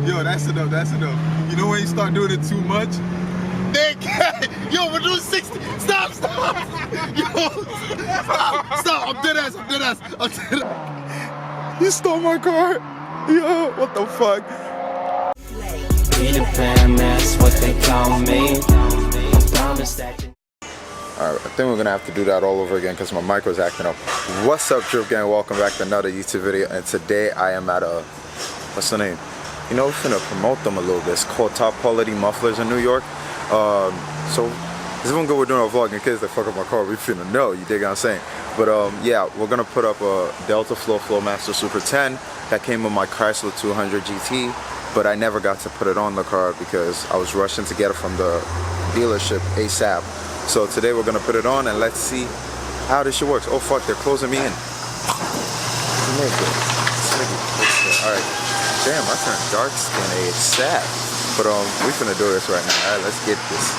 Yo, that's enough, that's enough. You know when you start doing it too much? Nick! Yo, we're doing 60. Stop! Yo, stop! I'm dead ass. You stole my car. Yo, what the fuck? Peter Pan, that's what they call me. Alright, I think we're gonna have to do that all over again because my mic was acting up. What's up, Drip Gang? Welcome back to another YouTube video. And today I am at a, what's the name? You know, we're finna promote them a little bit. It's called Top Quality Mufflers in New York. So this one good we're doing a vlog in case they fuck up my car. We finna know, you dig what I'm saying? But yeah, we're gonna put up a Delta Flow Flowmaster Super 10 that came with my Chrysler 200 GT, but I never got to put it on the car because I was rushing to get it from the dealership ASAP. So today we're gonna put it on and let's see how this shit works. Oh fuck, they're closing me in. Alright, damn, I turned dark skin ASAP. But we finna do this right now. Alright, let's get this.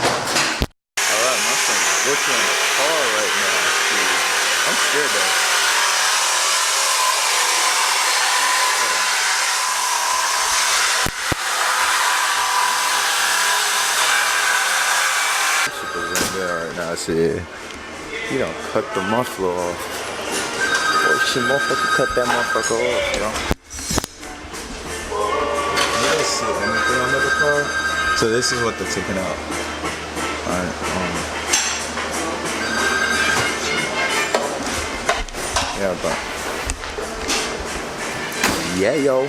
Alright, my son's butchering the car right now. Dude. I'm scared though. Right now, I see you don't cut the muffler off. Oh shit, motherfucker, cut that motherfucker off, you know? You guys see anything under the car? So this is what they're taking out. Alright, yeah, but yeah, yo.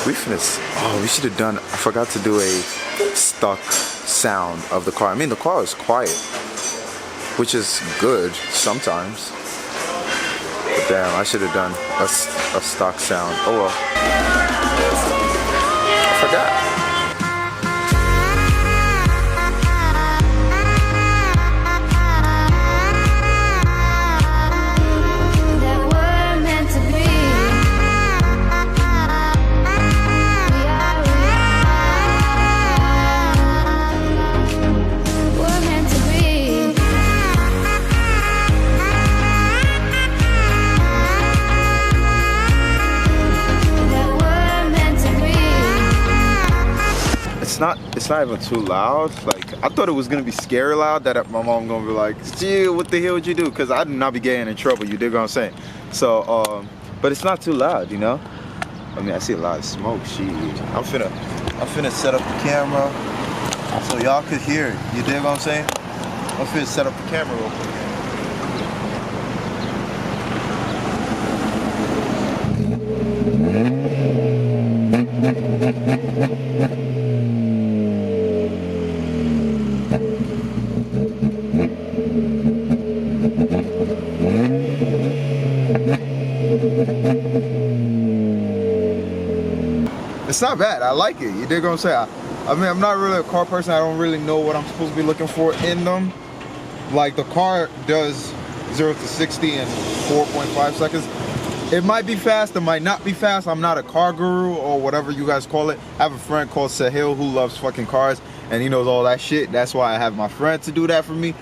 We finished. Oh, we should have done. I forgot to do a stock sound of the car. I mean, the car is quiet, which is good sometimes. But damn, I should have done a stock sound. Oh well. I forgot. It's not even too loud. Like, I thought it was gonna be scary loud, that my mom gonna be like, "Still, what the hell would you do?" Because I do not be getting in trouble, you dig what I'm saying? So but it's not too loud, you know. I mean, I see a lot of smoke. Shit, I'm finna set up the camera so y'all could hear it, you dig what I'm saying? I'm finna set up the camera real quick. It's not bad. I like it. You dig what I'm saying? I mean, I'm not really a car person. I don't really know what I'm supposed to be looking for in them. Like, the car does 0 to 60 in 4.5 seconds. It might be fast. It might not be fast. I'm not a car guru or whatever you guys call it. I have a friend called Sahil who loves fucking cars and he knows all that shit. That's why I have my friend to do that for me.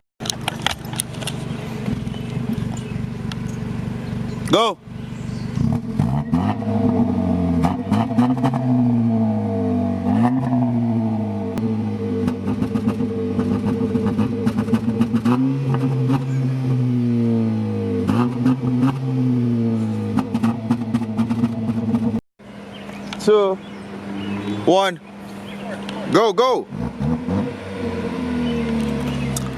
Go. Two, one, go.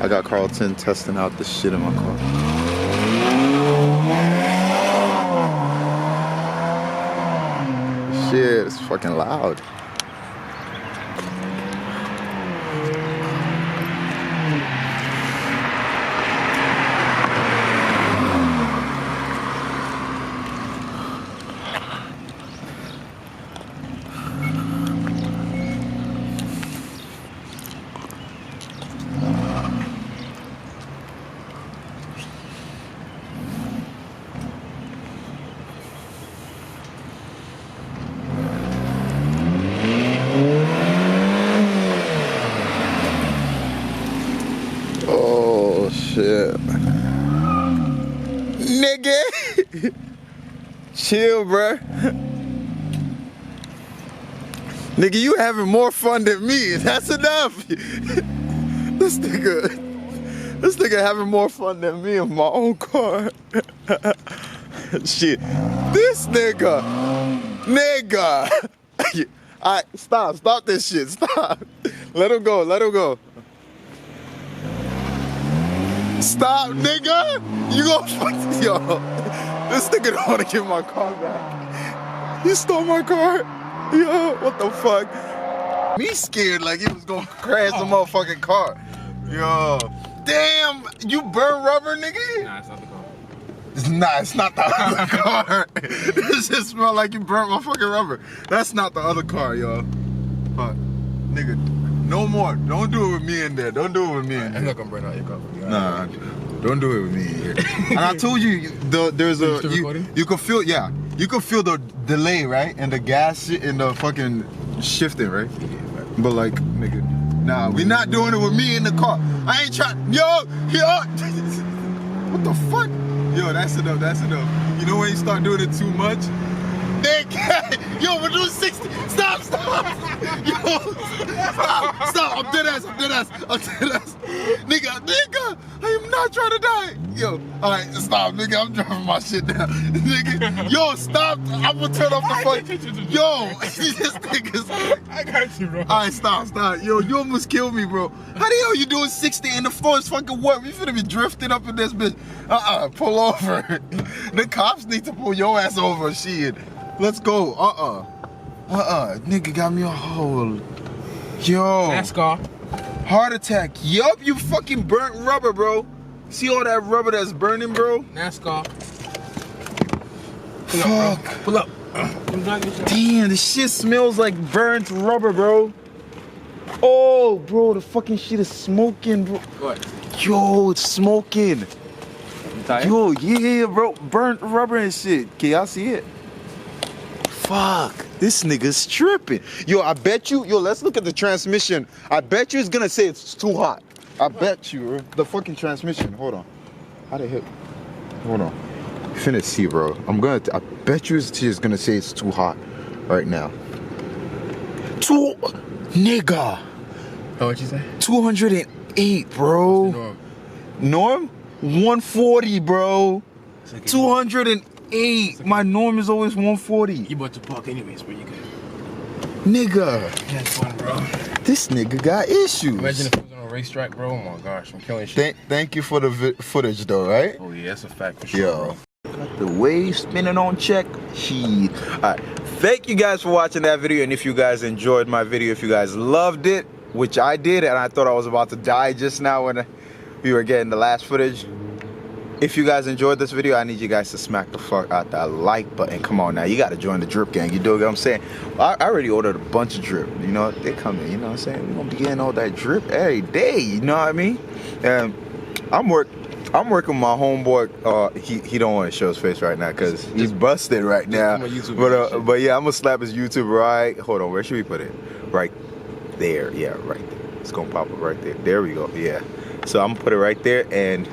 I got Carlton testing out the shit in my car. Shit, it's fucking loud. shit. Nigga. Chill, bruh. Nigga, you having more fun than me. That's enough. This nigga having more fun than me in my own car. Shit. This nigga. Alright, stop this shit. Stop. Let him go. Stop, nigga. You gon' fuck yo. This nigga don't wanna give my car back. He stole my car. Yo, what the fuck? Me scared like he was gonna crash the motherfucking car. Yo. Damn, you burn rubber, nigga? Nah, it's not the car. It's not the other car. This just smell like you burnt my fucking rubber. That's not the other car, yo. But, nigga, no more. Don't do it with me in there. Don't do it with me in there. I'm not gonna burn out your car. Nah, don't do it with me in here. And I told you, there's a, you can feel, yeah. You can feel the delay, right? And the gas shit and the fucking shifting, right? But like, nigga, nah, we not doing it with me in the car. I ain't trying, yo. What the fuck? Yo, that's enough. You know when you start doing it too much? Yo, we're doing 60. Stop. Yo, stop. I'm dead ass. Nigga, I am not trying to die. Yo, alright, stop, nigga. I'm driving my shit down. Nigga, yo, stop. I'm gonna turn off the fuck. Yo, this nigga's. I got you, bro. Alright, stop. Yo, you almost killed me, bro. How the hell you doing 60 and the floor is fucking wet? We finna be drifting up in this bitch. Pull over. The cops need to pull your ass over, shit. Let's go. Nigga got me a hole. Yo. NASCAR. Heart attack. Yup, you fucking burnt rubber, bro. See all that rubber that's burning, bro? NASCAR. Fuck. Pull up. Damn, this shit smells like burnt rubber, bro. Oh, bro, the fucking shit is smoking, bro. What? Yo, it's smoking. Tired? Yo, yeah, bro. Burnt rubber and shit. Can y'all see it? Fuck, this nigga's tripping. Yo, I bet you, let's look at the transmission. I bet you it's gonna say it's too hot. I bet you, the fucking transmission. Hold on. How the hell? Hold on. Finna see, bro. I bet you it's gonna say it's too hot right now. Nigga. Oh, what you say? 208, bro. What's the Norm? norm? 140, bro. 208. My norm is always 140. You bought your park anyways, bro. You good. Nigga. That's fun, bro. This nigga got issues. Imagine if it was on a racetrack, bro. Oh my gosh, I'm killing shit. Thank you for the footage, though, right? Oh yeah, that's a fact for sure, Yo. bro. Got the wave spinning on check. Shit. Alright. Thank you guys for watching that video. And if you guys enjoyed my video, if you guys loved it, which I did, and I thought I was about to die just now when we were getting the last footage. If you guys enjoyed this video, I need you guys to smack the fuck out that like button. Come on now, you gotta join the drip gang. You do what I'm saying? I already ordered a bunch of drip. You know, they coming, you know what I'm saying? We're gonna be getting all that drip every day, you know what I mean? And I'm working with my homeboy. He don't want to show his face right now because he's busted right now. But yeah, I'm gonna slap his YouTube right. Hold on, where should we put it? Right there, yeah, right there. It's gonna pop up right there. There we go, yeah. So I'm gonna put it right there, and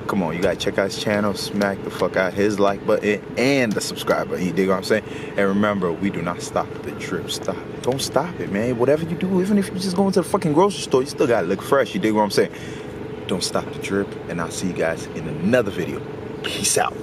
come on, you gotta check out his channel, smack the fuck out his like button and the subscribe button. You dig what I'm saying? And remember, we do not stop the drip. Stop. Don't stop it, man. Whatever you do, even if you just go into the fucking grocery store, you still gotta look fresh. You dig what I'm saying? Don't stop the drip, and I'll see you guys in another video. Peace out.